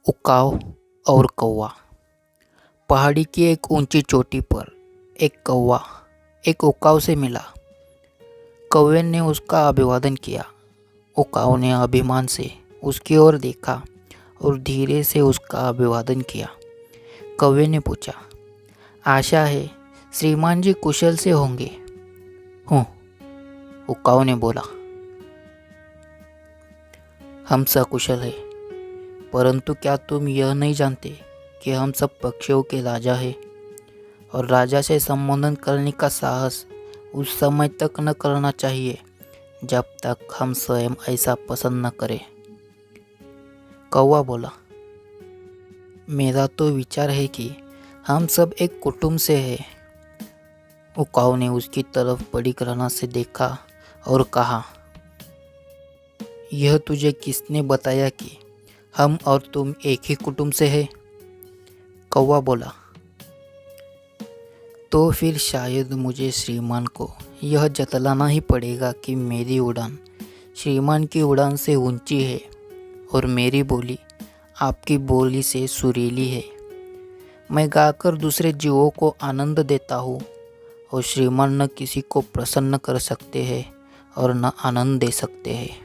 उकाव और कौवा। पहाड़ी की एक ऊंची चोटी पर एक कौवा एक उकाव से मिला। कौवे ने उसका अभिवादन किया। उकाव ने अभिमान से उसकी ओर देखा और धीरे से उसका अभिवादन किया। कौवे ने पूछा, आशा है श्रीमान जी कुशल से होंगे। हूँ, उकाव ने बोला। हम सकुशल है, परंतु क्या तुम यह नहीं जानते कि हम सब पक्षियों के राजा हैं और राजा से संबोधन करने का साहस उस समय तक न करना चाहिए जब तक हम स्वयं ऐसा पसंद न करें। कौवा बोला, मेरा तो विचार है कि हम सब एक कुटुंब से हैं। उकाव ने उसकी तरफ बड़ी घृणा से देखा और कहा, यह तुझे किसने बताया कि हम और तुम एक ही कुटुंब से हैं? कौवा बोला, तो फिर शायद मुझे श्रीमान को यह जतलाना ही पड़ेगा कि मेरी उड़ान श्रीमान की उड़ान से ऊंची है और मेरी बोली आपकी बोली से सुरीली है। मैं गाकर दूसरे जीवों को आनंद देता हूँ और श्रीमान न किसी को प्रसन्न कर सकते हैं और न आनंद दे सकते हैं।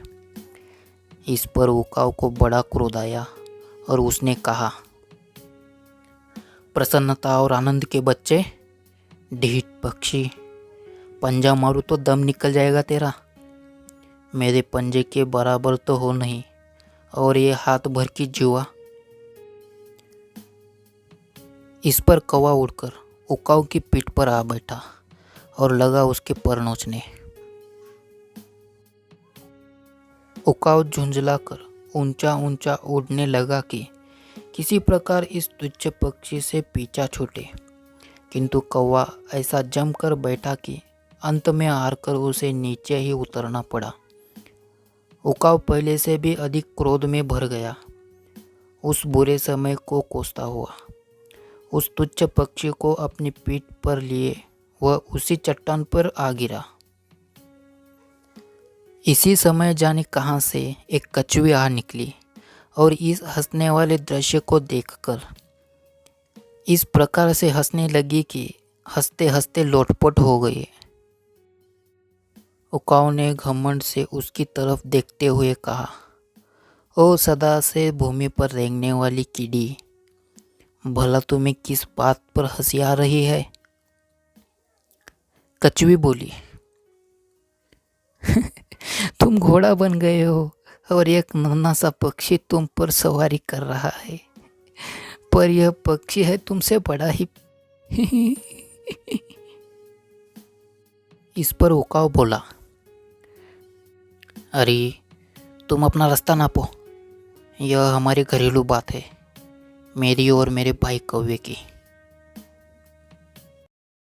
इस पर उकाव को बड़ा क्रोध आया और उसने कहा, प्रसन्नता और आनंद के बच्चे, ढीठ पक्षी, पंजा मारूं तो दम निकल जाएगा तेरा। मेरे पंजे के बराबर तो हो नहीं और ये हाथ भर की जुआ। इस पर कौवा उड़कर उकाव की पीठ पर आ बैठा और लगा उसके पर नोचने। उकाव झुंझलाकर ऊंचा ऊंचा उड़ने लगा कि किसी प्रकार इस तुच्छ पक्षी से पीछा छूटे, किंतु कौवा ऐसा जमकर बैठा कि अंत में हारकर उसे नीचे ही उतरना पड़ा। उकाव पहले से भी अधिक क्रोध में भर गया। उस बुरे समय को कोसता हुआ उस तुच्छ पक्षी को अपनी पीठ पर लिए वह उसी चट्टान पर आ गिरा। इसी समय जाने कहां से एक कछुई आ निकली और इस हंसने वाले दृश्य को देखकर इस प्रकार से हंसने लगी कि हंसते हंसते लोटपोट हो गई। उकाव ने घमंड से उसकी तरफ देखते हुए कहा, ओ सदा से भूमि पर रेंगने वाली कीड़ी, भला तुम्हें किस बात पर हंसी आ रही है? कछुई बोली, तुम घोड़ा बन गए हो और एक नन्हा सा पक्षी तुम पर सवारी कर रहा है, पर यह पक्षी है तुमसे बड़ा ही। इस पर उकाव बोला, अरे तुम अपना रास्ता नापो, यह हमारी घरेलू बात है, मेरी और मेरे भाई कौवे की।